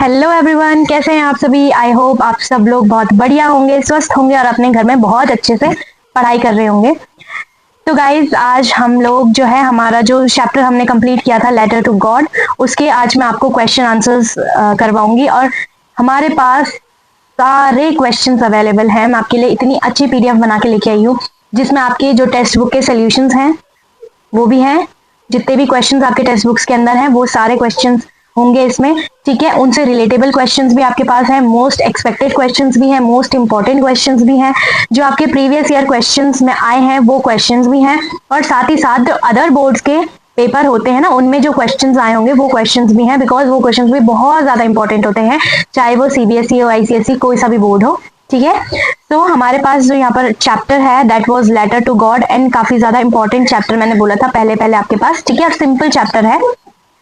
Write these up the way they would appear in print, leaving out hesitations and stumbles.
Hello everyone, कैसे हैं आप सभी। आई होप आप सब लोग बहुत बढ़िया होंगे, स्वस्थ होंगे और अपने घर में बहुत अच्छे से पढ़ाई कर रहे होंगे। तो गाइज, आज हम लोग जो है हमारा जो चैप्टर हमने कंप्लीट किया था लेटर टू गॉड, उसके आज मैं आपको क्वेश्चन आंसर्स करवाऊंगी और हमारे पास सारे क्वेश्चंस अवेलेबल हैं। मैं आपके लिए इतनी अच्छी पीडीएफ बना के लेके आई हूँ जिसमें आपके जो टेक्स्ट बुक के सोल्यूशंस हैं वो भी हैं। जितने भी क्वेश्चंस आपके टेक्स्ट बुक्स के अंदर हैं वो सारे क्वेश्चंस होंगे इसमें, ठीक है। उनसे रिलेटेबल क्वेश्चंस भी आपके पास हैं, मोस्ट एक्सपेक्टेड क्वेश्चंस भी हैं, मोस्ट इंपॉर्टेंट क्वेश्चंस भी हैं, जो आपके प्रीवियस ईयर क्वेश्चंस में आए हैं वो क्वेश्चंस भी हैं, और साथ ही साथ जो अदर बोर्ड्स के पेपर होते हैं ना उनमें जो क्वेश्चंस आए होंगे वो क्वेश्चंस भी हैं, बिकॉज वो क्वेश्चंस भी बहुत ज्यादा इंपॉर्टेंट होते हैं, चाहे वो सीबीएसई हो, आईसीएसई, कोई सा भी बोर्ड हो, ठीक है। तो हमारे पास जो यहाँ पर चैप्टर है that was letter to God, and काफी ज्यादा इंपॉर्टेंट चैप्टर मैंने बोला था पहले पहले आपके पास, ठीक है। और सिंपल चैप्टर है,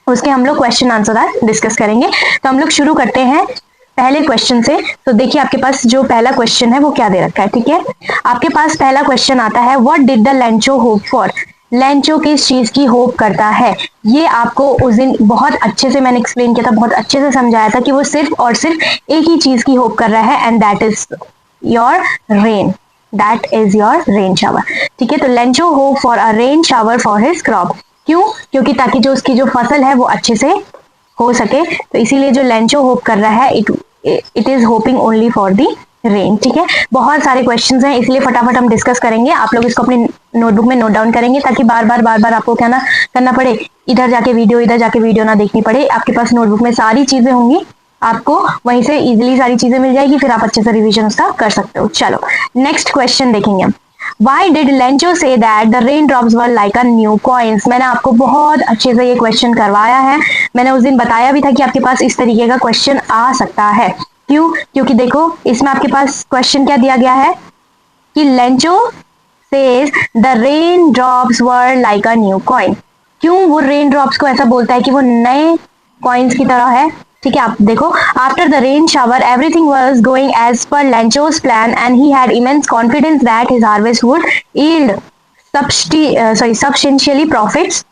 उसके हम लोग क्वेश्चन आंसर आज डिस्कस करेंगे। तो हम लोग शुरू करते हैं पहले क्वेश्चन से। तो देखिए आपके पास जो पहला क्वेश्चन है वो क्या दे रखा है, ठीक है। आपके पास पहला क्वेश्चन आता है, what did the Lencho hope for. Lencho किस चीज की होप करता है। ये आपको उस दिन बहुत अच्छे से मैंने एक्सप्लेन किया था, बहुत अच्छे से समझाया था कि वो सिर्फ और सिर्फ एक ही चीज की होप कर रहा है, and that is your rain, that is your rain shower, ठीक है। तो Lencho hope for a rain shower for his crop. क्यों? क्योंकि ताकि जो उसकी जो फसल है वो अच्छे से हो सके, तो इसीलिए जो लेंचो होप कर रहा है it is hoping only for the rain, ठीक है। बहुत सारे क्वेश्चंस हैं इसलिए फटाफट हम डिस्कस करेंगे। आप लोग इसको अपनी नोटबुक में नोट डाउन करेंगे ताकि बार बार आपको क्या ना करना पड़े, इधर जाके वीडियो ना देखनी पड़े। आपके पास नोटबुक में सारी चीजें होंगी, आपको वहीं से इजिली सारी चीजें मिल जाएगी, फिर आप अच्छे से रिविजन उसका कर सकते हो। चलो नेक्स्ट क्वेश्चन देखेंगे हम। Why did Lencho say that the raindrops were like a new coins? मैंने आपको बहुत अच्छे से ये क्वेश्चन करवाया है, मैंने उस दिन बताया भी था कि आपके पास इस तरीके का क्वेश्चन आ सकता है। क्यों? क्योंकि देखो इसमें आपके पास क्वेश्चन क्या दिया गया है कि Lencho says the raindrops were like a new coin। क्यों वो रेन को ऐसा बोलता है कि वो नए कॉइन्स की तरह है, ठीक है। आप देखो, after the rain shower everything was going as per Lencho's plan and he had immense confidence that his harvest would yield substantially profits।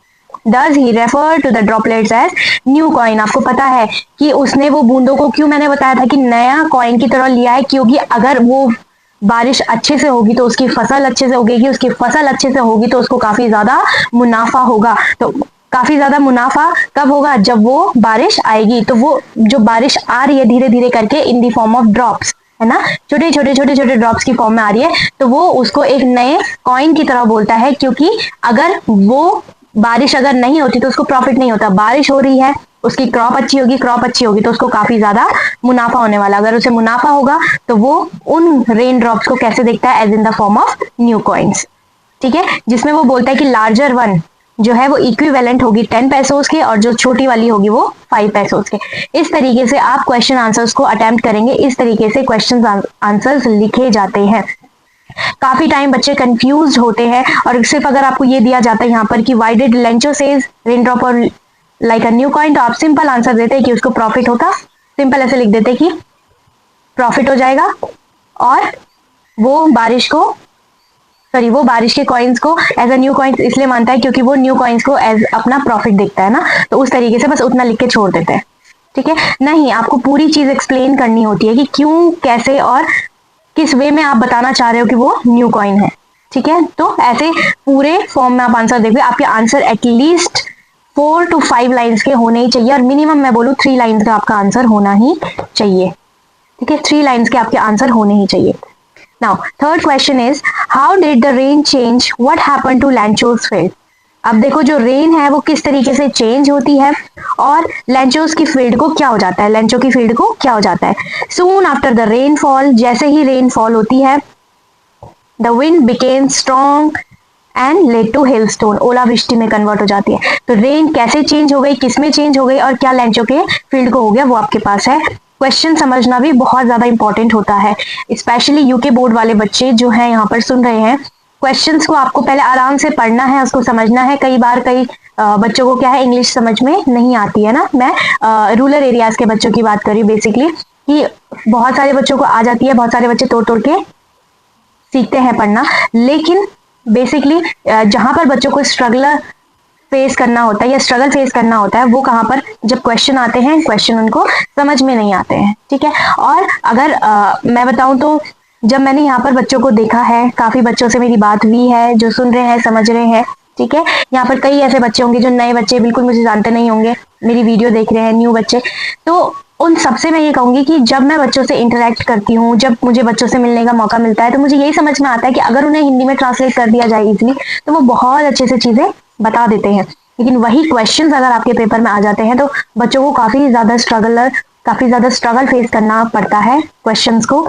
Does he refer to the droplets as new coin? आपको पता है कि उसने वो बूंदों को क्यों मैंने बताया था कि नया कॉइन की तरह लिया है, क्योंकि अगर वो बारिश अच्छे से होगी तो उसकी फसल अच्छे से उगेगी, उसकी फसल अच्छे से होगी तो उसको काफी ज्यादा मुनाफा होगा। तो काफी ज्यादा मुनाफा कब होगा? जब वो बारिश आएगी। तो वो जो बारिश आ रही है धीरे धीरे करके इन दी फॉर्म ऑफ ड्रॉप्स, है ना, छोटे छोटे ड्रॉप्स की फॉर्म में आ रही है, तो वो उसको एक नए कॉइन की तरह बोलता है, क्योंकि अगर वो बारिश अगर नहीं होती तो उसको प्रॉफिट नहीं होता। बारिश हो रही है, उसकी क्रॉप अच्छी होगी तो उसको काफी ज्यादा मुनाफा होने वाला। अगर उसे मुनाफा होगा तो वो उन रेन ड्रॉप्स को कैसे देखता है? As in the form of new coins, ठीक है। जिसमें वो बोलता है कि लार्जर वन जो है वो इक्विवेलेंट होगी 10 पैसों के, और जो छोटी वाली होगी वो 5 पैसों के। इस तरीके से आप क्वेश्चन आंसर्स को अटेम्प्ट करेंगे, इस तरीके से क्वेश्चन आंसर्स लिखे जाते हैं। काफी टाइम बच्चे कंफ्यूज होते हैं, और सिर्फ अगर आपको ये दिया जाता है यहाँ पर कि why did Lencho says raindrop और लाइक अ न्यू कॉइन, तो आप सिंपल आंसर देते हैं कि उसको प्रॉफिट होता, सिंपल ऐसे लिख देते कि प्रॉफिट हो जाएगा, और वो बारिश के कॉइन्स को एज अ न्यू कॉइन्स इसलिए मानता है क्योंकि वो न्यू कॉइन्स को एज अपना प्रॉफिट देखता है ना, तो उस तरीके से बस उतना लिख के छोड़ देते हैं, ठीक है। नहीं, आपको पूरी चीज एक्सप्लेन करनी होती है कि क्यों, कैसे और किस वे में आप बताना चाह रहे हो कि वो न्यू कॉइन है, ठीक है। तो ऐसे पूरे फॉर्म में आप आंसर देखिए, आपके आंसर एटलीस्ट 4 to 5 लाइन्स के होने ही चाहिए, और मिनिमम मैं बोलूँ 3 लाइन्स का आपका आंसर होना ही चाहिए, ठीक है। 3 लाइन्स के आपके आंसर होने ही चाहिए। Now, third question is, how did the rain change? What happened to Lancho's field? अब देखो जो रेन है वो किस तरीके से चेंज होती है, और लेंचोस की फील्ड को क्या हो जाता है, लेंचो की फील्ड को क्या हो जाता है। Soon after the rainfall, जैसे ही रेनफॉल होती है, the wind became strong and led to hailstone, ओलावृष्टि में कन्वर्ट हो जाती है। तो रेन कैसे चेंज हो गई, किसमें चेंज हो गई, और क्या लेंचो के फील्ड को हो गया, वो आपके पास है। क्वेश्चन समझना भी बहुत ज्यादा इंपॉर्टेंट होता है, स्पेशली यूके बोर्ड वाले बच्चे जो हैं यहाँ पर सुन रहे हैं। क्वेश्चंस को आपको पहले आराम से पढ़ना है, उसको समझना है। कई बार कई बच्चों को क्या है, इंग्लिश समझ में नहीं आती है ना, मैं रूरल एरियाज के बच्चों की बात कर रही हूँ बेसिकली, कि बहुत सारे बच्चों को आ जाती है, बहुत सारे बच्चे तोड़ तोड़ के सीखते हैं पढ़ना, लेकिन बेसिकली जहां पर बच्चों को फेस करना होता है या स्ट्रगल फेस करना होता है वो कहाँ पर, जब क्वेश्चन आते हैं, क्वेश्चन उनको समझ में नहीं आते हैं, ठीक है। और अगर मैं बताऊं तो जब मैंने यहाँ पर बच्चों को देखा है, काफी बच्चों से मेरी बात हुई है जो सुन रहे हैं, समझ रहे हैं, ठीक है। यहाँ पर कई ऐसे बच्चे होंगे जो नए बच्चे बिल्कुल मुझे जानते नहीं होंगे, मेरी वीडियो देख रहे हैं, न्यू बच्चे, तो उन सबसे मैं ये कहूंगी कि जब मैं बच्चों से इंटरेक्ट करती हूँ, जब मुझे बच्चों से मिलने का मौका मिलता है, तो मुझे यही समझ में आता है कि अगर उन्हें हिंदी में ट्रांसलेट कर दिया जाए इजीली, तो वो बहुत अच्छे से चीजें बता देते हैं। लेकिन वही क्वेश्चंस अगर आपके पेपर में आ जाते हैं तो बच्चों को काफी ज्यादा स्ट्रगल फेस करना पड़ता है क्वेश्चंस को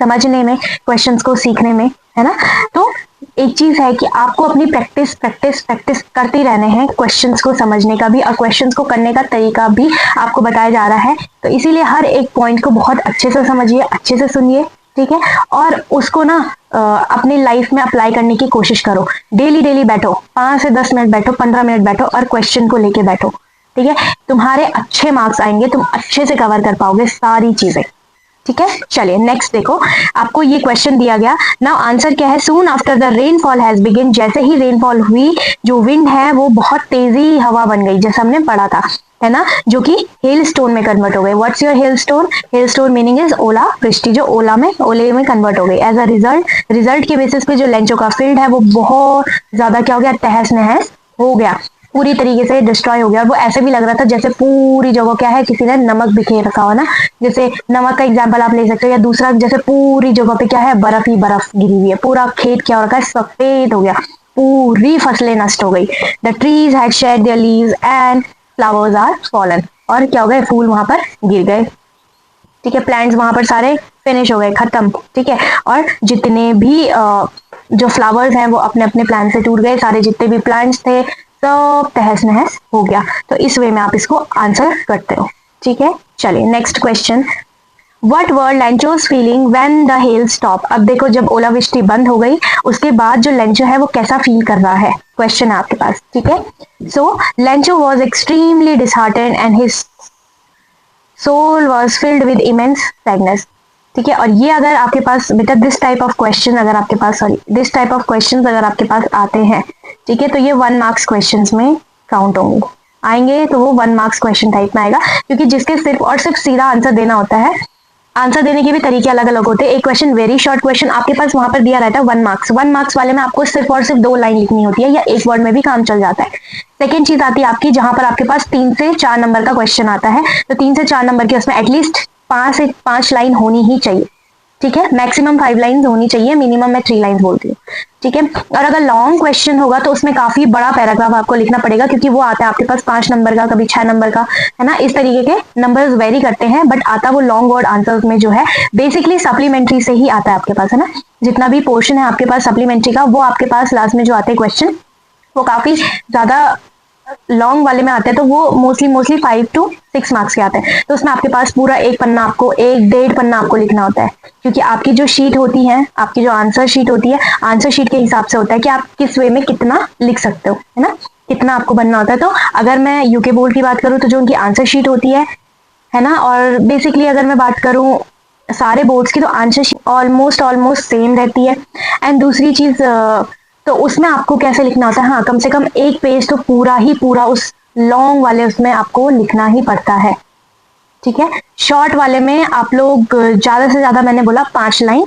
समझने में, क्वेश्चंस को सीखने में, है ना। तो एक चीज है कि आपको अपनी प्रैक्टिस करते रहने हैं क्वेश्चंस को समझने का भी, और क्वेश्चंस को करने का तरीका भी आपको बताया जा रहा है। तो इसीलिए हर एक पॉइंट को बहुत अच्छे से समझिए, अच्छे से सुनिए, ठीक है, और उसको ना अपनी लाइफ में अप्लाई करने की कोशिश करो। डेली बैठो, 5 से 10 मिनट बैठो, 15 मिनट बैठो और क्वेश्चन को लेके बैठो, ठीक है। तुम्हारे अच्छे मार्क्स आएंगे, तुम अच्छे से कवर कर पाओगे सारी चीजें, ठीक है। चलिए नेक्स्ट देखो, आपको ये क्वेश्चन दिया गया। नाउ आंसर क्या है, soon after the rainfall has begin, जैसे ही रेनफॉल हुई, जो विंड है वो बहुत तेजी हवा बन गई, जैसे हमने पढ़ा था, है ना, जो कि हेल स्टोन में कन्वर्ट हो गए। What's your hailstone? Hailstone meaning is ओला वृष्टि, जो ओले में कन्वर्ट हो गई। एज अ रिजल्ट के बेसिस पे जो लेंचो का फील्ड है वो बहुत ज्यादा क्या हो गया, तहस नहस हो गया, पूरी तरीके से डिस्ट्रॉय हो गया। और वो ऐसे भी लग रहा था जैसे पूरी जगह क्या है, किसी ने नमक बिखेर रखा हो ना, जैसे नमक का एग्जांपल आप ले सकते हो, या दूसरा जैसे पूरी जगह पे क्या है, बर्फ ही बर्फ गिरी हुई है, पूरा खेत क्या हो रखा है, सफेद हो गया, पूरी फसलें नष्ट हो गई। The trees had shed their leaves and flowers are fallen, और क्या हो गए, फूल वहां पर गिर गए, ठीक है, प्लांट्स वहां पर सारे फिनिश हो गए, खत्म, ठीक है। और जितने भी जो फ्लावर्स हैं वो अपने अपने प्लांट से टूट गए, सारे जितने भी प्लांट्स थे सब तहस नहस हो गया। तो इस वे में आप इसको आंसर करते हो, ठीक है। चलिए next question, What were Lencho's feeling when the hail stopped? अब देखो जब ओलावृष्टि बंद हो गई उसके बाद जो लेंचो है वो कैसा फील कर रहा है, क्वेश्चन है आपके पास, ठीक है। So Lencho was extremely disheartened and his soul was filled with immense sadness, ठीक है। और ये अगर आपके पास बेटा दिस टाइप ऑफ क्वेश्चन अगर आपके पास अगर आपके पास आते हैं, ठीक है, तो ये 1 मार्क्स क्वेश्चन में काउंट होंगे, आएंगे तो वो 1 मार्क्स क्वेश्चन टाइप में आएगा, क्योंकि जिसके सिर्फ और सिर्फ सीधा आंसर देना होता है। आंसर देने के भी तरीके अलग अलग होते हैं। एक क्वेश्चन वेरी शॉर्ट क्वेश्चन आपके पास वहां पर दिया रहता है 1 मार्क्स वाले में आपको सिर्फ और सिर्फ 2 लाइन लिखनी होती है, या एक वर्ड में भी काम चल जाता है। सेकेंड चीज आती है आपकी जहां पर आपके पास 3 से 4 नंबर का क्वेश्चन आता है, तो 3 से 4 नंबर के उसमें एटलीस्ट 5 से 5 लाइन होनी ही चाहिए, ठीक है, मैक्सिमम 5 लाइंस होनी चाहिए, मिनिमम मैं 3 लाइंस बोलती हूँ, ठीक है। और अगर लॉन्ग क्वेश्चन होगा तो उसमें काफी बड़ा पैराग्राफ आपको लिखना पड़ेगा, क्योंकि वो आता है आपके पास 5 नंबर का, कभी 6 नंबर का, है ना, इस तरीके के नंबर्स वेरी करते हैं, बट आता वो लॉन्ग वर्ड आंसर्स में जो है बेसिकली सप्लीमेंट्री से ही आता है आपके पास, है ना, जितना भी पोर्शन है आपके पास सप्लीमेंट्री का वो आपके पास लास्ट में जो आते हैं क्वेश्चन वो काफी ज्यादा लॉन्ग वाले में आते हैं, तो वो मोस्टली 5 to 6 मार्क्स के आते हैं। तो उसमें आपके पास पूरा 1 पन्ना आपको 1-1.5 पन्ना आपको लिखना होता है, क्योंकि आपकी जो शीट होती है, आपकी जो आंसर शीट होती है, आंसर शीट के हिसाब से होता है कि आप किस वे में कितना लिख सकते हो, है ना, कितना आपको बनना होता है। तो अगर मैं यूके बोर्ड की बात करूँ तो जो उनकी आंसर शीट होती है ना, और बेसिकली अगर मैं बात करूँ सारे बोर्ड्स की, तो आंसर शीट ऑलमोस्ट सेम रहती है। एंड दूसरी चीज तो उसमें आपको कैसे लिखना होता है, हाँ, कम से कम 1 पेज तो पूरा उस लॉन्ग वाले उसमें आपको लिखना ही पड़ता है, ठीक है। शॉर्ट वाले में आप लोग ज्यादा से ज्यादा मैंने बोला 5 लाइन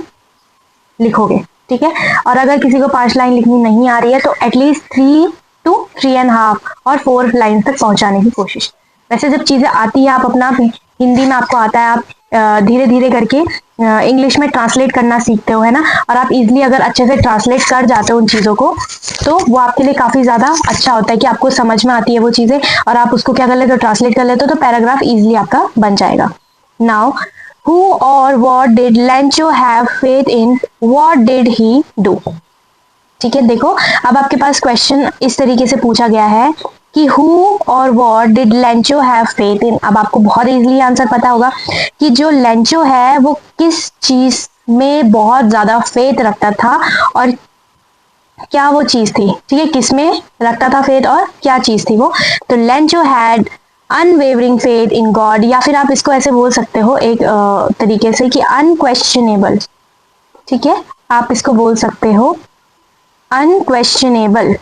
लिखोगे, ठीक है। और अगर किसी को 5 लाइन लिखनी नहीं आ रही है तो एटलीस्ट 3 to 3.5 और 4 लाइन तक पहुंचाने की कोशिश। वैसे जब चीजें आती है आप अपना हिंदी में आपको आता है, आप धीरे धीरे करके इंग्लिश में ट्रांसलेट करना सीखते हो, है ना, और आप इजीली अगर अच्छे से ट्रांसलेट कर जाते हो उन चीज़ों को, तो वो आपके लिए काफ़ी ज़्यादा अच्छा होता है कि आपको समझ में आती है वो चीज़ें, और आप उसको क्या कर लेते हो, ट्रांसलेट कर लेते हो, तो पैराग्राफ इजीली आपका बन जाएगा। नाउ हु और what did Lencho have faith in, what did he do, ठीक है। देखो अब आपके पास क्वेश्चन इस तरीके से पूछा गया है कि हु और what did Lencho have faith in. अब आपको बहुत इजीली आंसर पता होगा कि जो लेंचो है वो किस चीज में बहुत ज्यादा फेथ रखता था और क्या वो चीज थी, ठीक है, किस में रखता था फेथ और क्या चीज थी वो। तो Lencho had unwavering faith in God, या फिर आप इसको ऐसे बोल सकते हो एक तरीके से कि अनक्वेश्चनेबल, ठीक है, आप इसको बोल सकते हो अनक्वेश्चनेबल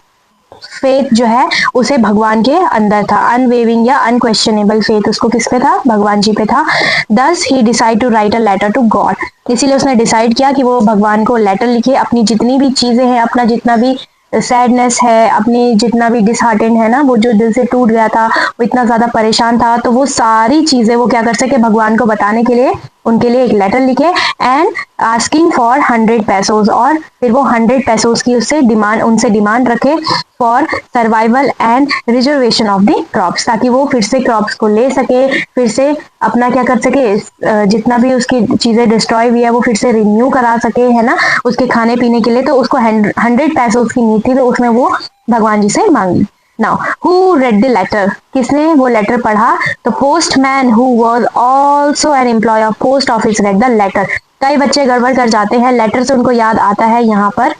फेथ जो है उसे भगवान के अंदर था, अनवेविंग या अनक्वेश्चनेबल फेथ उसको किस पे था, भगवान जी पे था। Thus he decide to write a letter to God, इसीलिए उसने डिसाइड किया कि वो भगवान को लेटर लिखे, अपनी जितनी भी चीजें हैं, अपना जितना भी सैडनेस है, अपनी जितना भी डिसहार्टेंड है ना, वो जो दिल से टूट गया था, वो इतना ज्यादा परेशान था, तो वो सारी चीजें वो क्या कर सके, भगवान को बताने के लिए उनके लिए एक लेटर लिखे एंड आस्किंग फॉर 100 पैसोज, और फिर वो 100 पैसोज की उनसे डिमांड रखे for survival and reservation of the crops, ताकि वो फिर से क्रॉप्स को ले सके, फिर से अपना क्या कर सके, जितना भी उसकी चीजें डिस्ट्रॉय हुई है वो फिर से रिन्यू करा सके, है ना, उसके खाने पीने के लिए। तो उसको 100 पैसोज की नीड थी, तो उसमें वो भगवान जी से मांगी। Now who read the letter, किसने वो लेटर पढ़ा, तो postman who was also an employ of post office read the letter. कई बच्चे गड़बड़ कर जाते हैं, लेटर से उनको याद आता है यहाँ पर,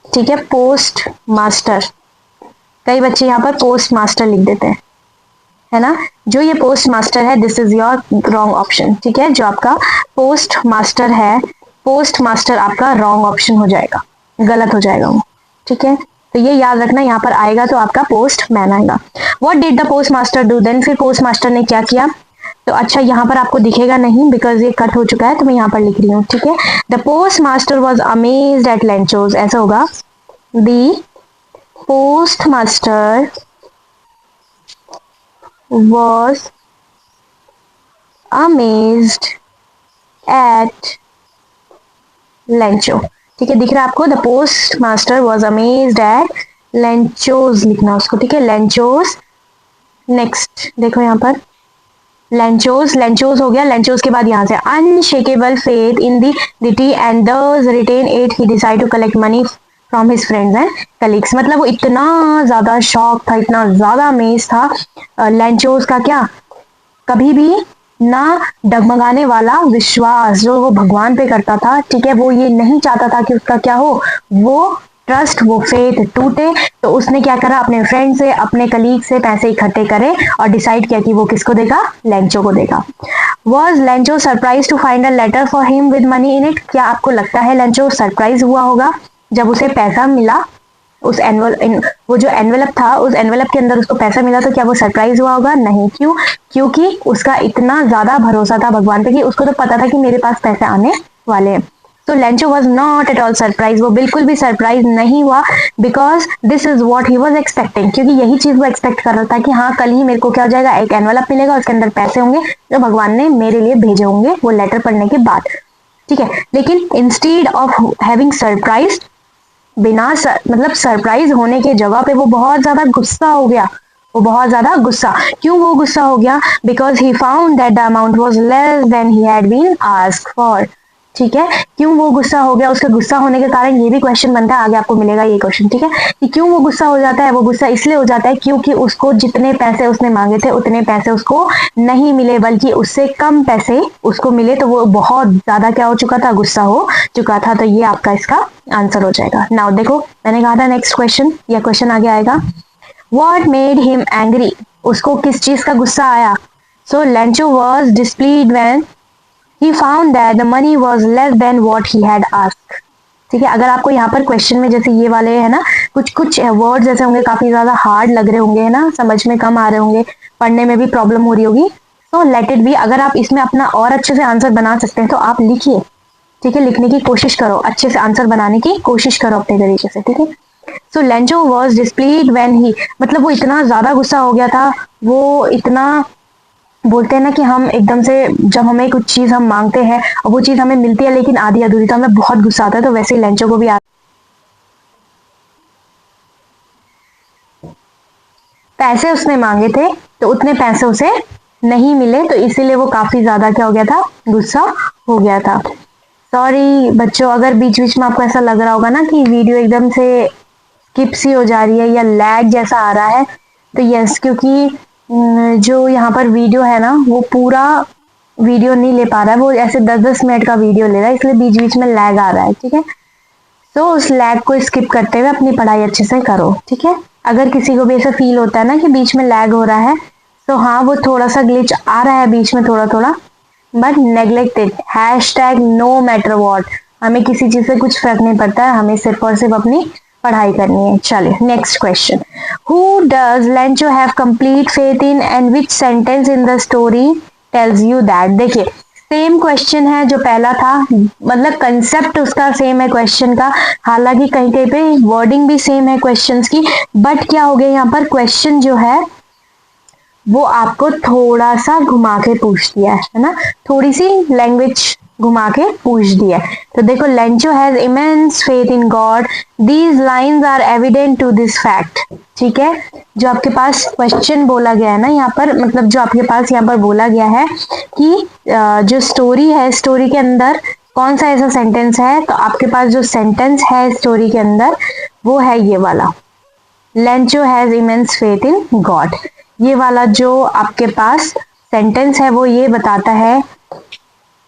ठीक है, पोस्ट मास्टर, कई बच्चे यहाँ पर पोस्ट मास्टर लिख देते हैं, है ना, जो ये पोस्ट मास्टर है this is your wrong option, ठीक है, जो आपका पोस्ट मास्टर है, पोस्ट मास्टर आपका रॉन्ग ऑप्शन हो जाएगा, गलत हो जाएगा वो, ठीक है, तो ये याद रखना, यहाँ पर आएगा तो आपका पोस्ट मैन आएगा। What did the postmaster do then, फिर पोस्ट मास्टर ने क्या किया, तो अच्छा यहाँ पर आपको दिखेगा नहीं बिकॉज ये कट हो चुका है, तो मैं यहाँ पर लिख रही हूँ, ठीक है। The post master was amazed eight Lencho's, ऐसा होगा, the post master was amazed at Lencho, ठीक है, दिख रहा है आपको, the post master was amazed eight Lencho's लिखना उसको, ठीक है, लेंचोज। नेक्स्ट देखो यहाँ पर लेंचोज, लेंचोज हो गया, लेंचोज के बाद यहाँ से unshakeable faith in the deity and thus written at he decide to collect money from his friends and colleagues, मतलब वो इतना ज्यादा शॉक था, इतना ज्यादा अमेज था लेंचोज का, क्या कभी भी ना डगमगाने वाला विश्वास जो वो भगवान पे करता था, ठीक है, वो ये नहीं चाहता था कि उसका क्या हो, वो ट्रस्ट, वो फेथ टूटे, तो उसने क्या करा, अपने फ्रेंड से, अपने कलीग से पैसे इकट्ठे करे और डिसाइड किया कि वो किसको देगा, लेंचो को देगा। Was Lencho surprise to find a letter for him with money in it, क्या आपको लगता है लेंचो सरप्राइज हुआ होगा जब उसे पैसा मिला, उस वो जो एनवेलप था, उस एनवेलप के अंदर उसको पैसा मिला, तो क्या वो सरप्राइज हुआ होगा, नहीं, क्यों, क्योंकि उसका इतना ज्यादा भरोसा था भगवान पे कि उसको तो पता था कि मेरे पास पैसे आने वाले हैं। तो Lencho was not at all surprise, वो बिल्कुल भी सरप्राइज नहीं हुआ, because this is what he was expecting, क्योंकि यही चीज वो एक्सपेक्ट कर रहा था कि हाँ कल ही मेरे को क्या हो जाएगा, एक एनवेलप मिलेगा, उसके अंदर पैसे होंगे जो भगवान ने मेरे लिए भेजे होंगे वो लेटर पढ़ने के बाद, ठीक है। लेकिन इंस्टीड ऑफ हैविंग सरप्राइज, बिना मतलब सरप्राइज होने के जगह पे वो बहुत ज्यादा गुस्सा हो गया, वो बहुत ज्यादा गुस्सा, क्यों वो गुस्सा हो गया, because he found that the amount was less than he had been asked for, ठीक है, क्यों वो गुस्सा हो गया, उसके गुस्सा होने के कारण ये भी क्वेश्चन बनता है, आगे आपको मिलेगा ये क्वेश्चन, ठीक है, कि क्यों वो गुस्सा हो जाता है, वो गुस्सा इसलिए हो जाता है क्योंकि उसको जितने पैसे उसने मांगे थे उतने पैसे उसको नहीं मिले, बल्कि उससे कम पैसे उसको मिले, तो वो बहुत ज्यादा क्या हो चुका था, गुस्सा हो चुका था, तो ये आपका इसका आंसर हो जाएगा। नाउ देखो मैंने कहा था नेक्स्ट क्वेश्चन, या क्वेश्चन आगे आएगा, व्हाट मेड हिम एंग्री, उसको किस चीज का गुस्सा आया, so Lencho was displeased when he found that the money was less than what he had asked, ठीक है। अगर आपको यहाँ पर क्वेश्चन में जैसे ये वाले है ना, कुछ कुछ वर्ड जैसे होंगे काफी ज्यादा हार्ड लग रहे होंगे, है ना, समझ में कम आ रहे होंगे, पढ़ने में भी प्रॉब्लम हो रही होगी, तो लेट इट बी, अगर आप इसमें अपना और अच्छे से आंसर बना सकते हैं तो आप लिखिए, ठीक है, लिखने की कोशिश करो, अच्छे से आंसर बनाने की कोशिश करो अपने तरीके से, ठीक है। So Lencho was displeased when he, मतलब वो इतना ज्यादा गुस्सा हो गया था, वो इतना, बोलते हैं ना कि हम एकदम से जब हमें कुछ चीज हम मांगते हैं और वो चीज हमें मिलती है लेकिन आधी अधूरी, तो हमें बहुत गुस्सा आता है, तो वैसे लेंचो को भी पैसे उसने मांगे थे तो उतने पैसे उसे नहीं मिले, तो इसीलिए वो काफी ज्यादा क्या हो गया था, गुस्सा हो गया था। सॉरी बच्चों, अगर बीच बीच में आपको ऐसा लग रहा होगा ना कि वीडियो एकदम से स्किप सी हो जा रही है या लैग जैसा आ रहा है, तो यस, क्योंकि जो यहाँ पर वीडियो है ना वो पूरा वीडियो नहीं ले पा रहा है, वो ऐसे 10-10 मिनट का वीडियो ले रहा है, इसलिए बीच बीच में लैग आ रहा है, ठीक है। तो उस लैग को स्किप करते हुए अपनी पढ़ाई अच्छे से करो, ठीक है। अगर किसी को भी ऐसा फील होता है ना कि बीच में लैग हो रहा है, तो हाँ वो थोड़ा सा ग्लिच आ रहा है बीच में थोड़ा थोड़ा, but neglect it, #no matter what, हमें किसी चीज से कुछ फर्क नहीं पड़ता है, हमें सिर्फ और सिर्फ अपनी पढ़ाई करनी है। चलिए next question, who does Lencho have complete faith in and which sentence in the story tells you that. देखिए सेम क्वेश्चन है जो पहला था, मतलब कंसेप्ट उसका सेम है क्वेश्चन का, हालांकि कहीं कहीं पे वर्डिंग भी सेम है क्वेश्चंस की, बट क्या हो गया यहाँ पर क्वेश्चन जो है वो आपको थोड़ा सा घुमा के पूछ दिया है ना, थोड़ी सी लैंग्वेज घुमा के पूछ दिया है। तो देखो, Lencho has immense faith in God, these lines are evident to this fact. ठीक है, जो आपके पास क्वेश्चन बोला गया है ना यहाँ पर, मतलब जो आपके पास यहाँ पर बोला गया है कि जो स्टोरी है, स्टोरी के अंदर कौन सा ऐसा सेंटेंस है, तो आपके पास जो सेंटेंस है स्टोरी के अंदर वो है ये वाला, Lencho has immense faith in God. ये वाला जो आपके पास सेंटेंस है वो ये बताता है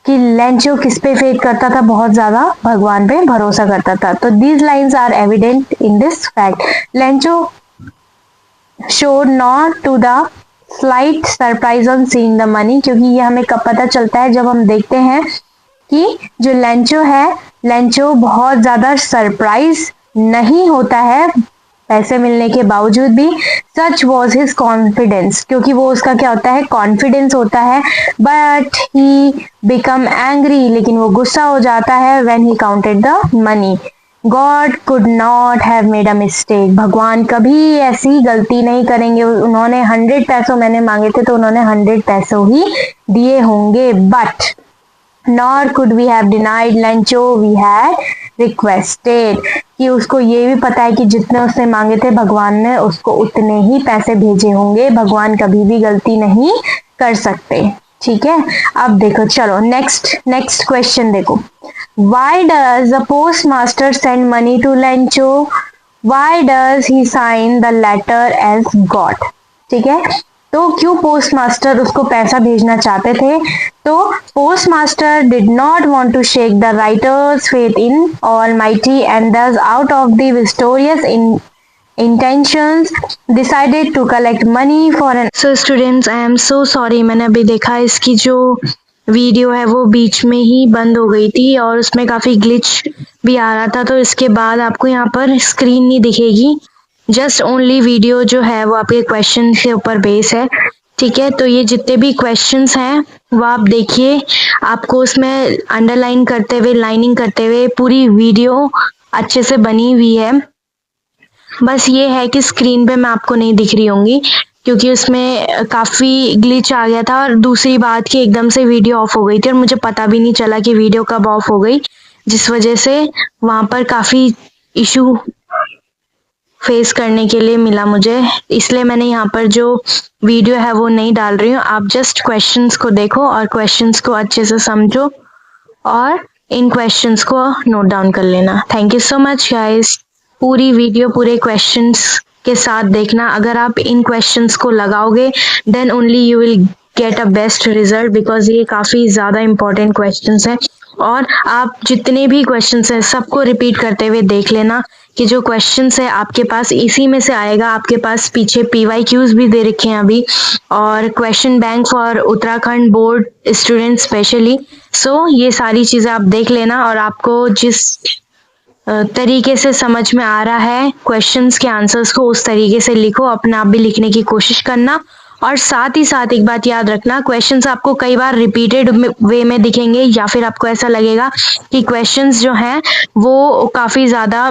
कि लेंचो किस पे फेथ करता था, बहुत ज्यादा भगवान पे भरोसा करता था। तो these lines are evident in this fact, Lencho showed not to the slight surprise on seeing the money, क्योंकि ये हमें कब पता चलता है, जब हम देखते हैं कि जो लेंचो है, लेंचो बहुत ज्यादा सरप्राइज नहीं होता है पैसे मिलने के बावजूद भी। सच वॉज हिज कॉन्फिडेंस, क्योंकि वो उसका क्या होता है, कॉन्फिडेंस होता है। बट ही बिकम एंग्री, लेकिन वो गुस्सा हो जाता है when he counted the money. God could not have made a mistake, भगवान कभी ऐसी गलती नहीं करेंगे। उन्होंने 100 पैसों मैंने मांगे थे तो उन्होंने 100 पैसों ही दिए होंगे। But nor could we have denied Lencho, we had requested, कि उसको ये भी पता है कि जितने उसने मांगे थे भगवान ने उसको उतने ही पैसे भेजे होंगे, भगवान कभी भी गलती नहीं कर सकते। ठीक है, अब देखो, चलो नेक्स्ट क्वेश्चन देखो, why does the postmaster send money to Lencho, why does he sign the letter as God। ठीक है, तो क्यों पोस्टमास्टर उसको पैसा भेजना चाहते थे, तो postmaster did not want to shake the writer's faith in almighty and thus out of the virtuous intentions decided to collect money for an। So students, I am so sorry, मैंने अभी देखा इसकी जो वीडियो है वो बीच में ही बंद हो गई थी और उसमें काफी ग्लिच भी आ रहा था, तो इसके बाद आपको यहाँ पर स्क्रीन नहीं दिखेगी, जस्ट ओनली वीडियो जो है वो आपके क्वेश्चन के ऊपर बेस है। ठीक है, तो ये जितने भी क्वेश्चंस हैं वो आप देखिए, आपको उसमें अंडरलाइन करते हुए, लाइनिंग करते हुए पूरी वीडियो अच्छे से बनी हुई है। बस ये है कि स्क्रीन पे मैं आपको नहीं दिख रही होंगी क्योंकि उसमें काफी ग्लिच आ गया था, और दूसरी बात कि एकदम से वीडियो ऑफ हो गई थी और मुझे पता भी नहीं चला कि वीडियो कब ऑफ हो गई, जिस वजह से वहां पर काफी इशू फेस करने के लिए मिला मुझे, इसलिए मैंने यहाँ पर जो वीडियो है वो नहीं डाल रही हूँ। आप जस्ट क्वेश्चंस को देखो और क्वेश्चंस को अच्छे से समझो और इन क्वेश्चंस को नोट डाउन कर लेना। Thank you so much guys, पूरी वीडियो पूरे क्वेश्चंस के साथ देखना। अगर आप इन क्वेश्चंस को लगाओगे then only you will get a best result, because ये काफी ज्यादा इंपॉर्टेंट क्वेश्चंस हैं। और आप जितने भी क्वेश्चंस हैं सबको रिपीट करते हुए देख लेना कि जो क्वेश्चंस है आपके पास इसी में से आएगा। आपके पास पीछे PYQs भी दे रखे हैं अभी, और question bank for Uttarakhand board student specially. So ये सारी चीजें आप देख लेना, और आपको जिस तरीके से समझ में आ रहा है क्वेश्चंस के आंसर्स को उस तरीके से लिखो, अपने आप भी लिखने की कोशिश करना। और साथ ही साथ एक बात याद रखना, क्वेश्चंस आपको कई बार रिपीटेड वे में दिखेंगे या फिर आपको ऐसा लगेगा कि क्वेश्चंस जो हैं वो काफी ज्यादा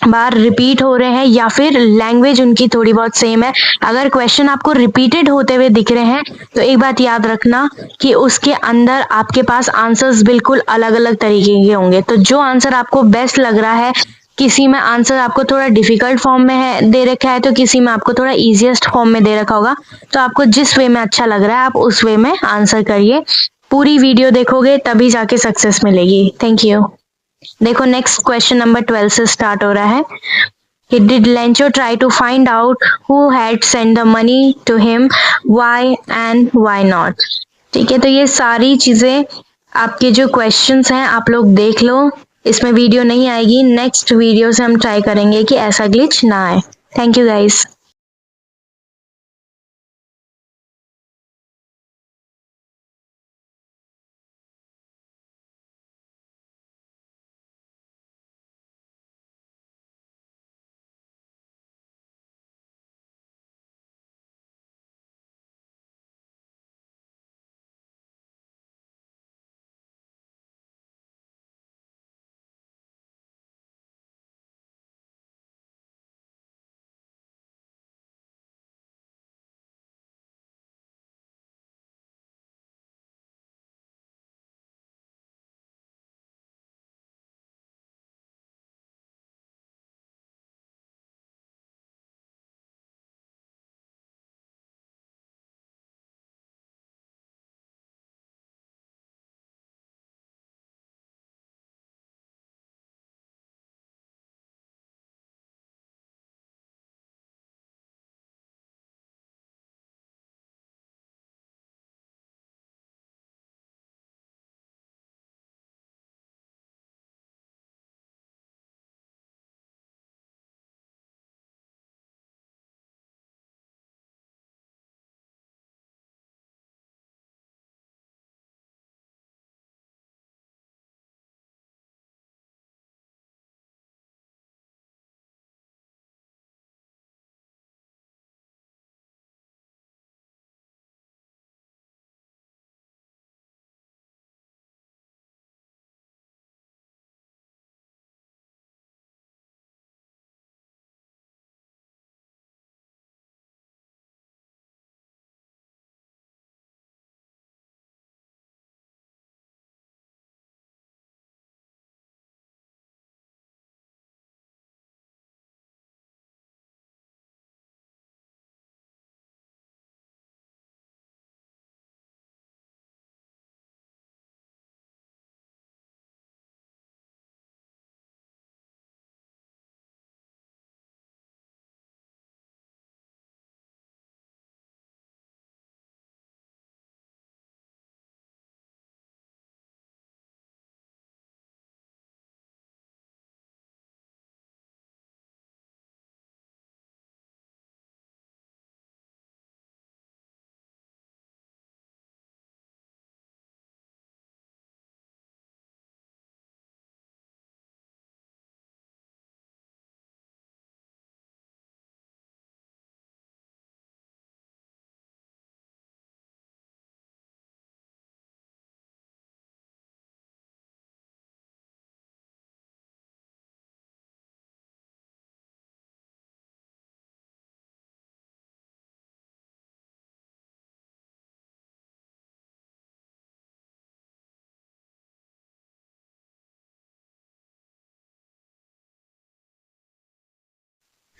बार रिपीट हो रहे हैं या फिर लैंग्वेज उनकी थोड़ी बहुत सेम है। अगर क्वेश्चन आपको रिपीटेड होते हुए दिख रहे हैं तो एक बात याद रखना कि उसके अंदर आपके पास आंसर्स बिल्कुल अलग अलग तरीके के होंगे। तो जो आंसर आपको बेस्ट लग रहा है, किसी में आंसर आपको थोड़ा डिफिकल्ट फॉर्म में है दे रखा है, तो किसी में आपको थोड़ा इजीएस्ट फॉर्म में दे रखा होगा। तो आपको जिस वे में अच्छा लग रहा है आप उस वे में आंसर करिए। पूरी वीडियो देखोगे तभी जाके सक्सेस मिलेगी। Thank you. देखो नेक्स्ट क्वेश्चन नंबर 12 से स्टार्ट हो रहा है कि did Lencho try to find out who had send the money to him, why and why not. ठीक है, तो ये सारी चीजें आपके जो क्वेश्चंस हैं आप लोग देख लो, इसमें वीडियो नहीं आएगी, नेक्स्ट वीडियो से हम ट्राई करेंगे कि ऐसा ग्लिच ना आए। Thank you guys.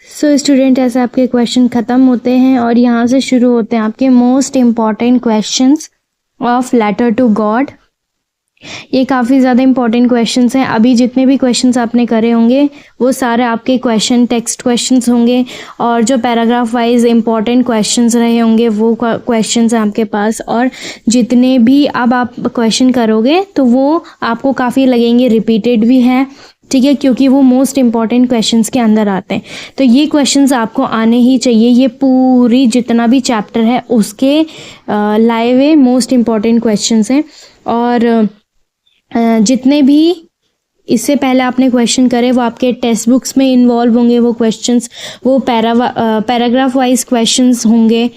So student, ऐसे आपके क्वेश्चन ख़त्म होते हैं और यहाँ से शुरू होते हैं आपके most important questions of letter to God. ये काफ़ी ज़्यादा इंपॉर्टेंट क्वेश्चंस हैं। अभी जितने भी क्वेश्चंस आपने करे होंगे वो सारे आपके टेक्स्ट क्वेश्चंस होंगे, और जो पैराग्राफ वाइज इंपॉर्टेंट क्वेश्चंस रहे होंगे वो क्वेश्चंस हैं आपके पास। और जितने भी अब आप क्वेश्चन करोगे तो वो आपको काफ़ी लगेंगे रिपीटेड भी हैं, ठीक है, क्योंकि वो मोस्ट इंपॉर्टेंट क्वेश्चंस के अंदर आते हैं। तो ये क्वेश्चंस आपको आने ही चाहिए। ये पूरी जितना भी चैप्टर है उसके लाए हुए मोस्ट इंपॉर्टेंट क्वेश्चंस हैं। और जितने भी इससे पहले आपने क्वेश्चन करे वो आपके टेक्स्ट बुक्स में इन्वॉल्व होंगे वो क्वेश्चंस, वो पैराग्राफ वाइज क्वेश्चंस होंगे,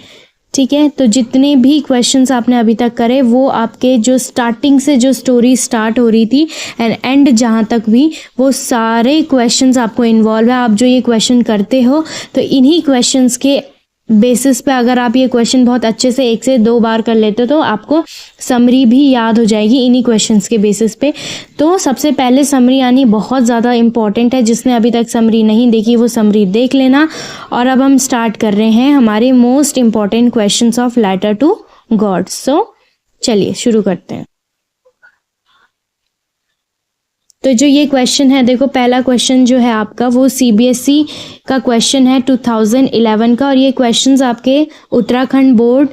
ठीक है। तो जितने भी क्वेश्चंस आपने अभी तक करे वो आपके जो स्टार्टिंग से जो स्टोरी स्टार्ट हो रही थी एंड एंड जहाँ तक भी, वो सारे क्वेश्चंस आपको इन्वॉल्व है। आप जो ये क्वेश्चन करते हो तो इन्हीं क्वेश्चंस के बेसिस पे अगर आप ये क्वेश्चन बहुत अच्छे से 1 से 2 बार कर लेते हो तो आपको समरी भी याद हो जाएगी इन्हीं क्वेश्चंस के बेसिस पे। तो सबसे पहले समरी आनी बहुत ज़्यादा इम्पॉर्टेंट है। जिसने अभी तक समरी नहीं देखी वो समरी देख लेना। और अब हम स्टार्ट कर रहे हैं हमारे most important questions of letter to God. So चलिए शुरू करते हैं। तो जो ये क्वेश्चन है, देखो पहला क्वेश्चन जो है आपका वो सीबीएसई का क्वेश्चन है 2011 का। और ये क्वेश्चंस आपके उत्तराखंड बोर्ड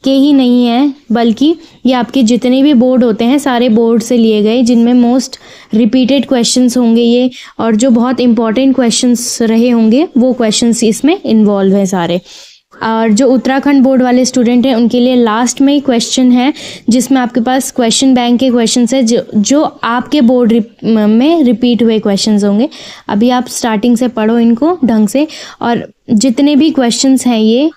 के ही नहीं है, बल्कि ये आपके जितने भी बोर्ड होते हैं सारे बोर्ड से लिए गए, जिनमें मोस्ट रिपीटेड क्वेश्चंस होंगे ये, और जो बहुत इंपॉर्टेंट क्वेश्चंस रहे होंगे वो क्वेश्चंस इसमें इन्वॉल्व है सारे। और जो उत्तराखंड बोर्ड वाले स्टूडेंट हैं उनके लिए लास्ट में क्वेश्चन है जिसमें आपके पास क्वेश्चन बैंक के क्वेश्चंस है जो आपके बोर्ड में रिपीट हुए क्वेश्चंस होंगे। अभी आप स्टार्टिंग से पढ़ो इनको ढंग से, और जितने भी क्वेश्चंस हैं ये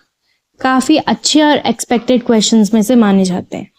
काफ़ी अच्छे और एक्सपेक्टेड क्वेश्चंस में से माने जाते हैं।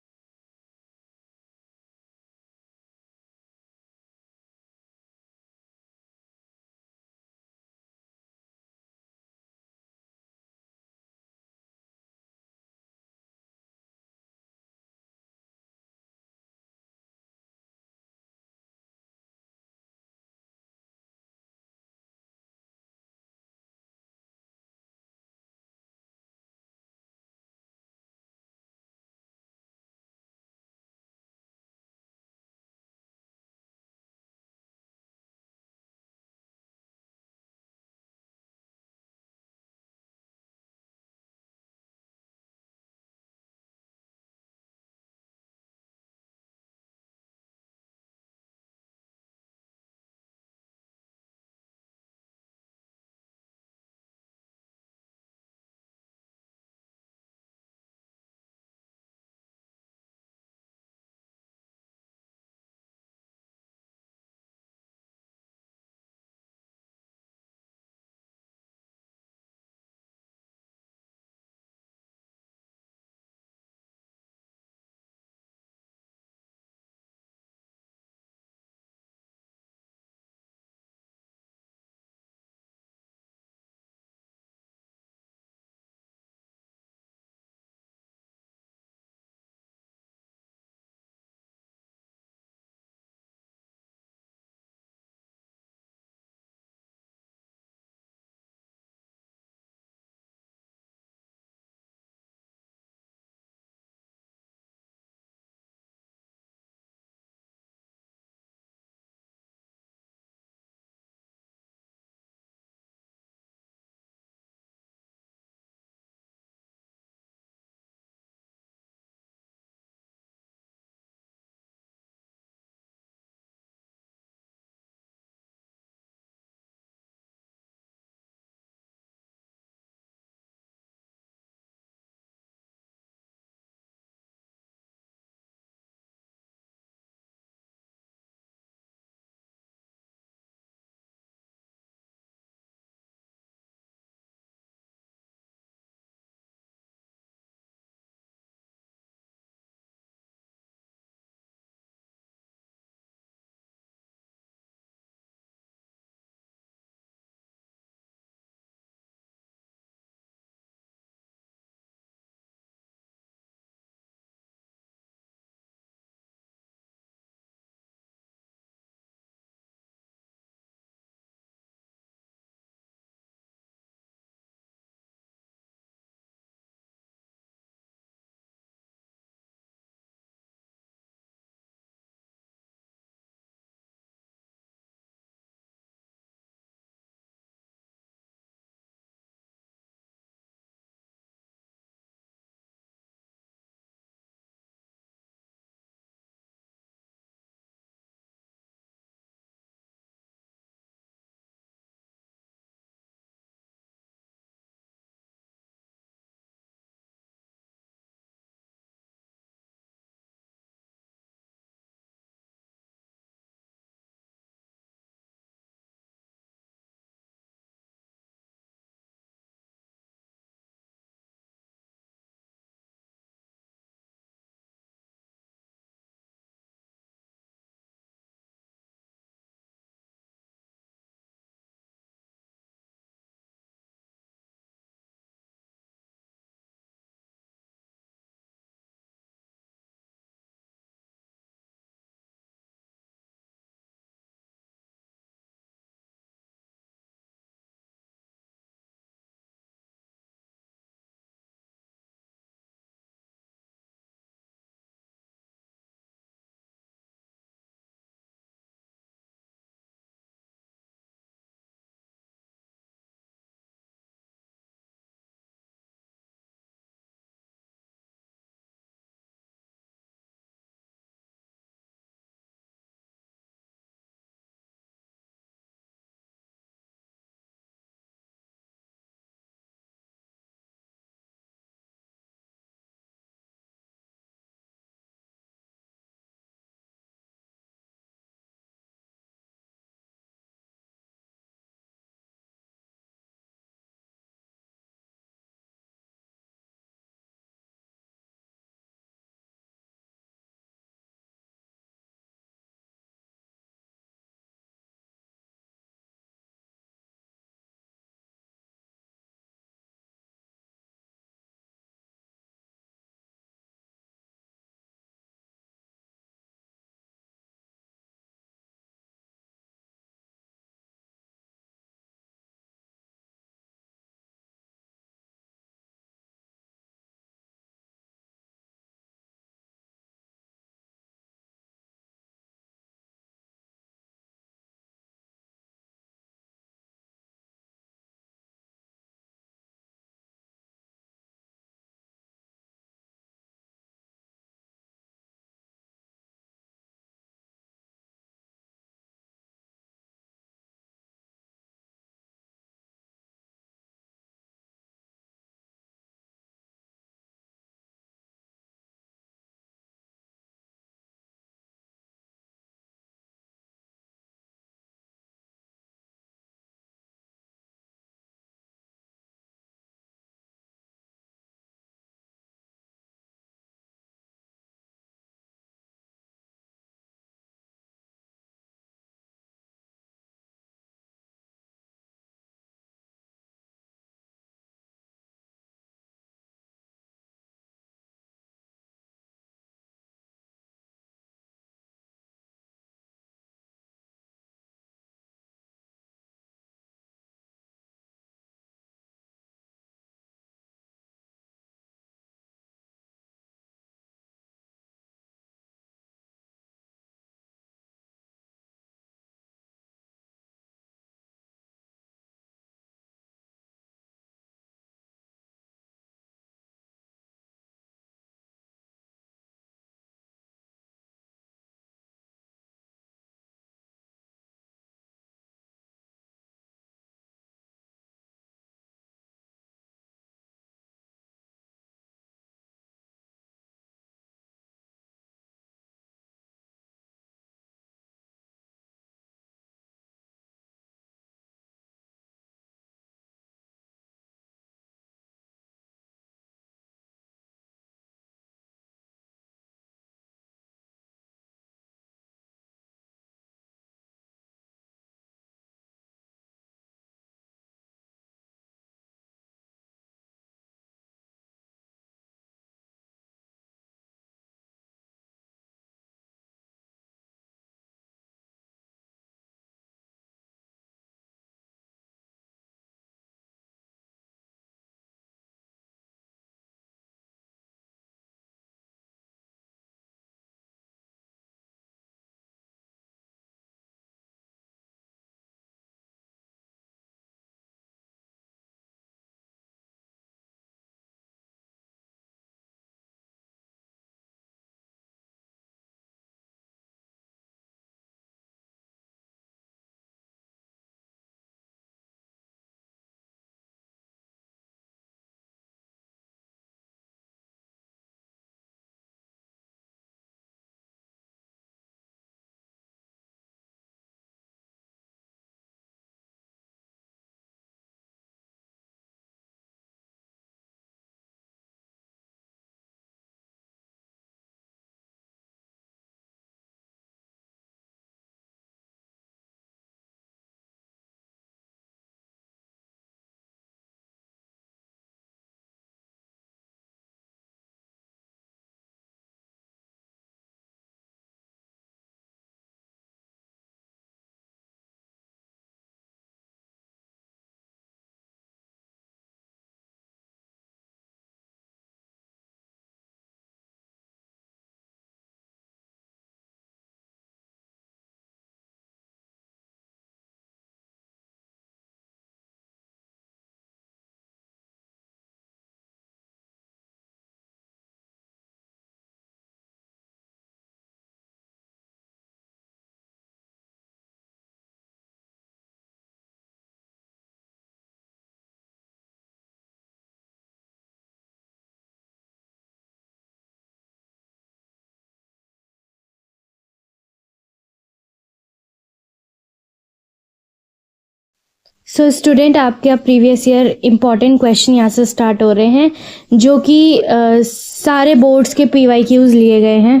सो स्टूडेंट, आपके अब प्रीवियस ईयर इम्पॉर्टेंट क्वेश्चन यहाँ से स्टार्ट हो रहे हैं, जो कि सारे बोर्ड्स के PYQs लिए गए हैं,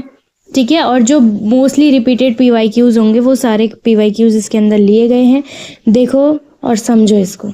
ठीक है। और जो मोस्टली रिपीटेड PYQs होंगे वो सारे PYQs इसके अंदर लिए गए हैं। देखो और समझो इसको।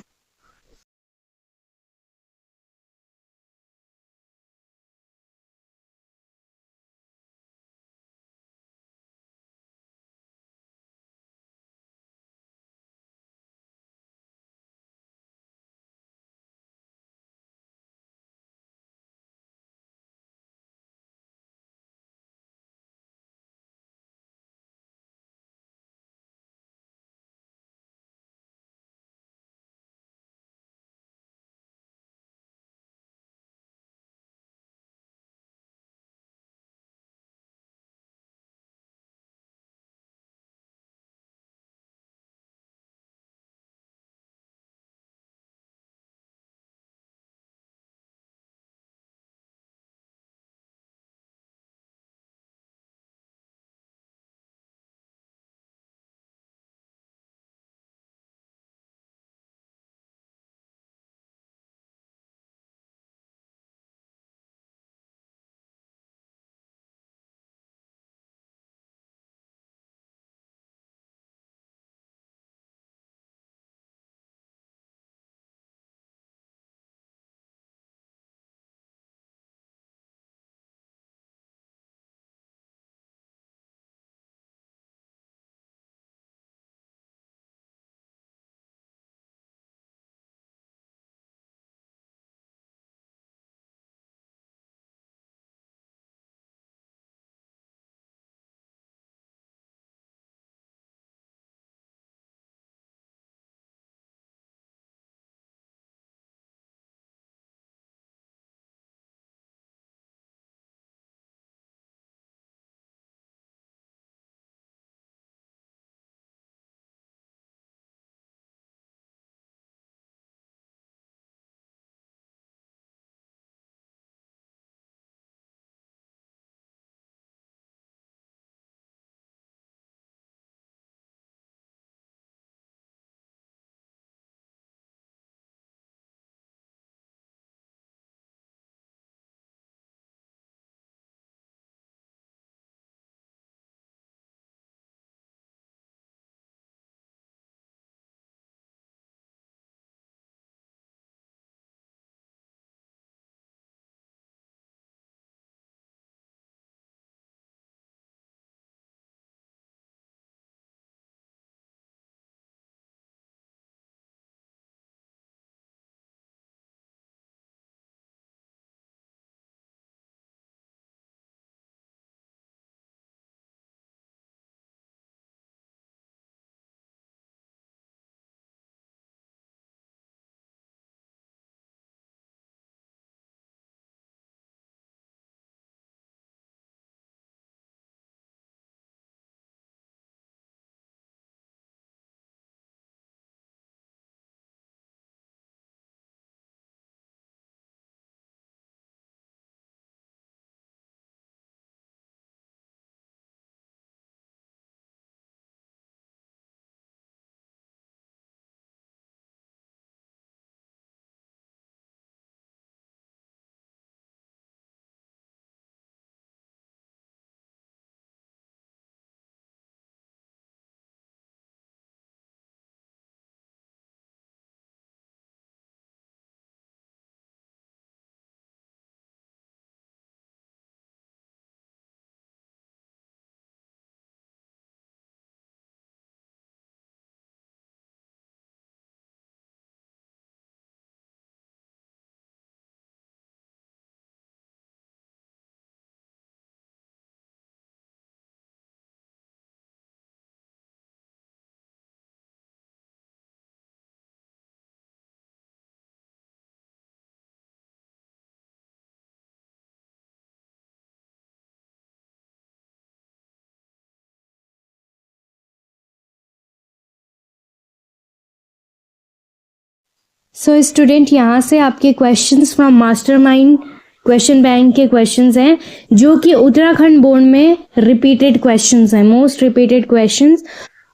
सो स्टूडेंट, यहाँ से आपके questions from mastermind question bank के क्वेश्चंस हैं, जो कि उत्तराखंड बोर्ड में रिपीटेड क्वेश्चंस हैं, मोस्ट रिपीटेड क्वेश्चंस।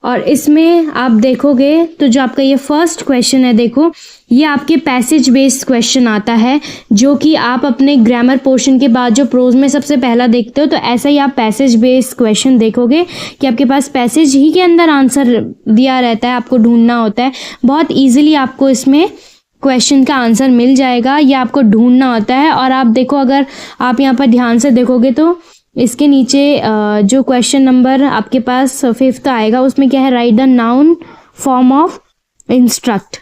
और इसमें आप देखोगे तो जो आपका ये फर्स्ट क्वेश्चन है, देखो ये आपके पैसेज बेस्ड क्वेश्चन आता है, जो कि आप अपने ग्रामर पोर्शन के बाद जो प्रोज में सबसे पहला देखते हो, तो ऐसा ही आप पैसेज बेस्ड क्वेश्चन देखोगे कि आपके पास पैसेज ही के अंदर आंसर दिया रहता है, आपको ढूंढना होता है। बहुत ईजिली आपको इसमें क्वेश्चन का आंसर मिल जाएगा, या आपको ढूंढना होता है। और आप देखो, अगर आप यहाँ पर ध्यान से देखोगे तो इसके नीचे जो क्वेश्चन नंबर आपके पास 5th आएगा, उसमें क्या है, right the noun form of instruct.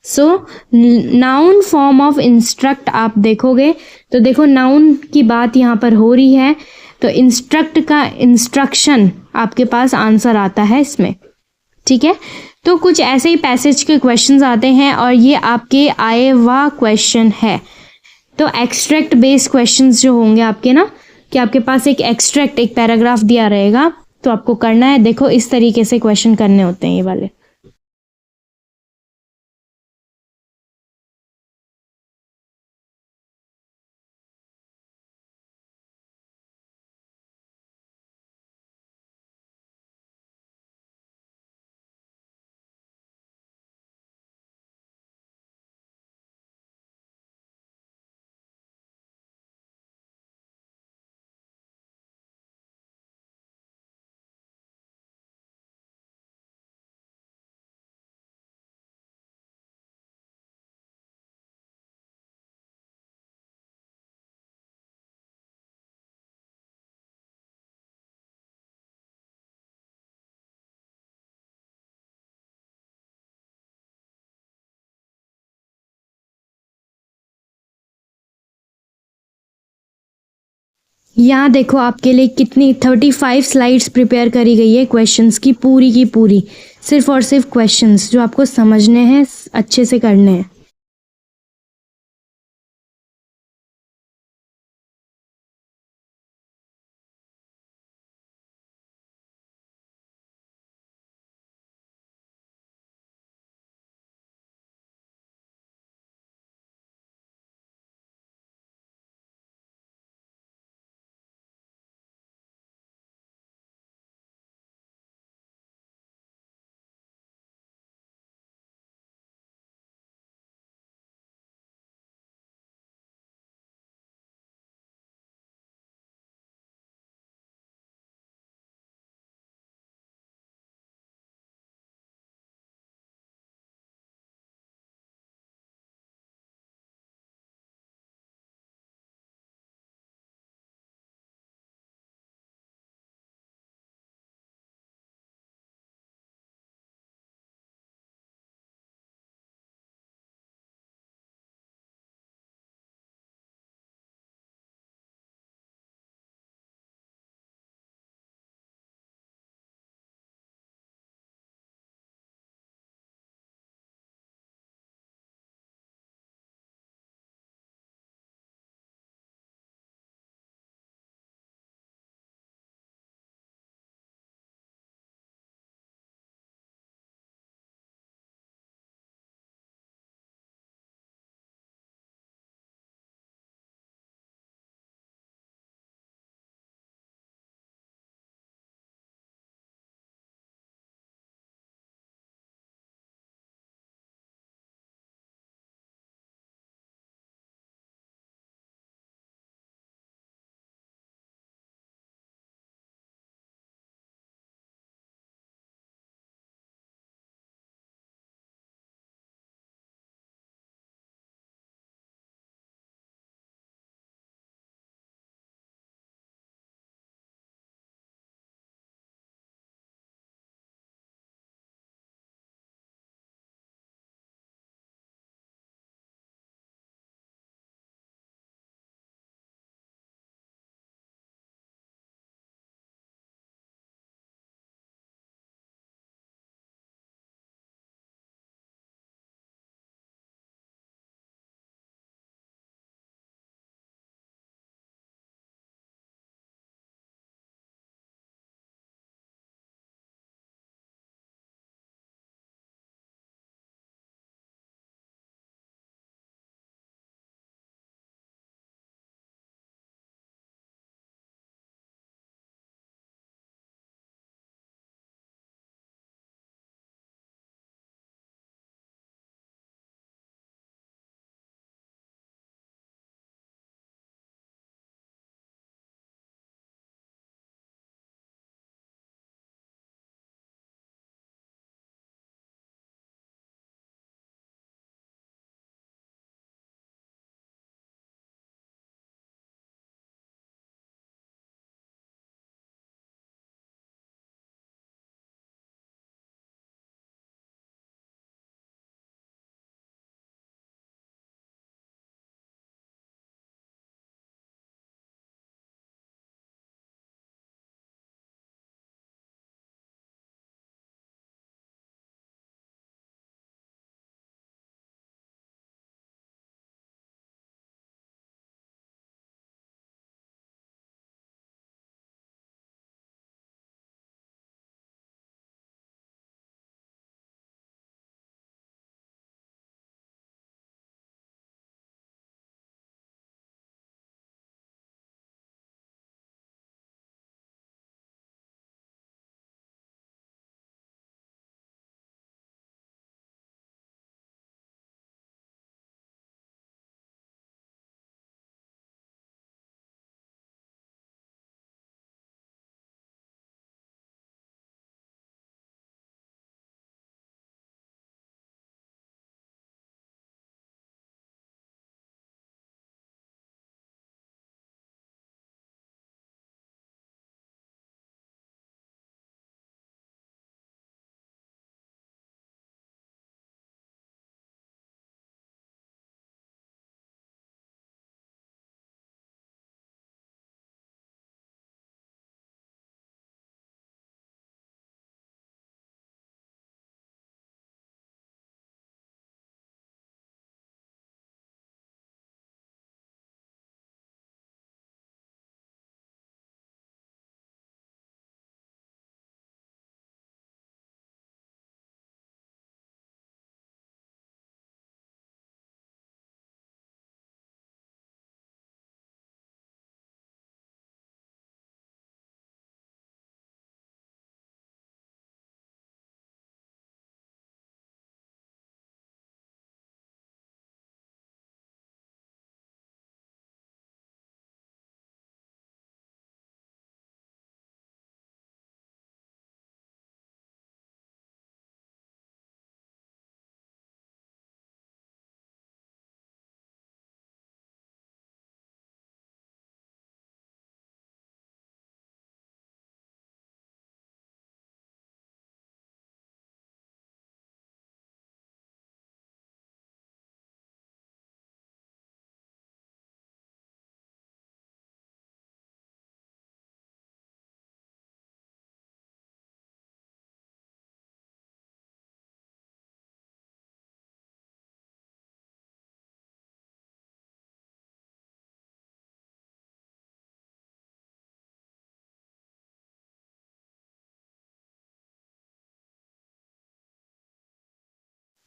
So noun form of instruct आप देखोगे तो देखो नाउन की बात यहाँ पर हो रही है, तो इंस्ट्रक्ट का इंस्ट्रक्शन आपके पास आंसर आता है इसमें। ठीक है, तो कुछ ऐसे ही पैसेज के क्वेश्चंस आते हैं और ये आपके आए हुआ क्वेश्चन है। तो एक्सट्रैक्ट बेस्ड क्वेश्चंस जो होंगे आपके ना, कि आपके पास एक एक्सट्रैक्ट, एक पैराग्राफ दिया रहेगा, तो आपको करना है, देखो इस तरीके से क्वेश्चन करने होते हैं ये वाले। यहाँ देखो आपके लिए कितनी 35 स्लाइड्स प्रिपेयर करी गई है क्वेश्चंस की पूरी, सिर्फ और सिर्फ क्वेश्चंस जो आपको समझने हैं, अच्छे से करने हैं।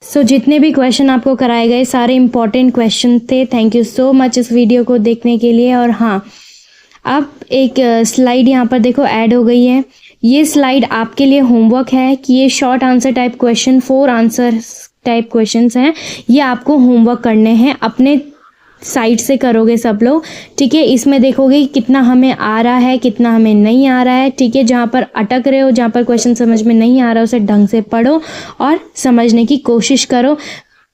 सो जितने भी क्वेश्चन आपको कराए गए सारे इम्पॉर्टेंट क्वेश्चन थे। थैंक यू सो मच इस वीडियो को देखने के लिए। और हाँ, अब एक स्लाइड यहाँ पर देखो ऐड हो गई है। ये स्लाइड आपके लिए होमवर्क है कि ये short answer type question, 4 answer type questions हैं, ये आपको होमवर्क करने हैं, अपने साइड से करोगे सब लोग, ठीक है। इसमें देखोगे कितना हमें आ रहा है, कितना हमें नहीं आ रहा है, ठीक है। जहाँ पर अटक रहे हो, जहाँ पर क्वेश्चन समझ में नहीं आ रहा, उसे ढंग से पढ़ो और समझने की कोशिश करो।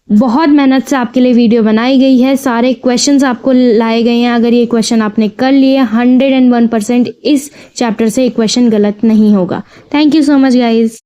बहुत मेहनत से आपके लिए वीडियो बनाई गई है, सारे क्वेश्चंस आपको लाए गए हैं। अगर ये क्वेश्चन आपने कर लिए 101% इस चैप्टर से एक क्वेश्चन गलत नहीं होगा। Thank you so much guys.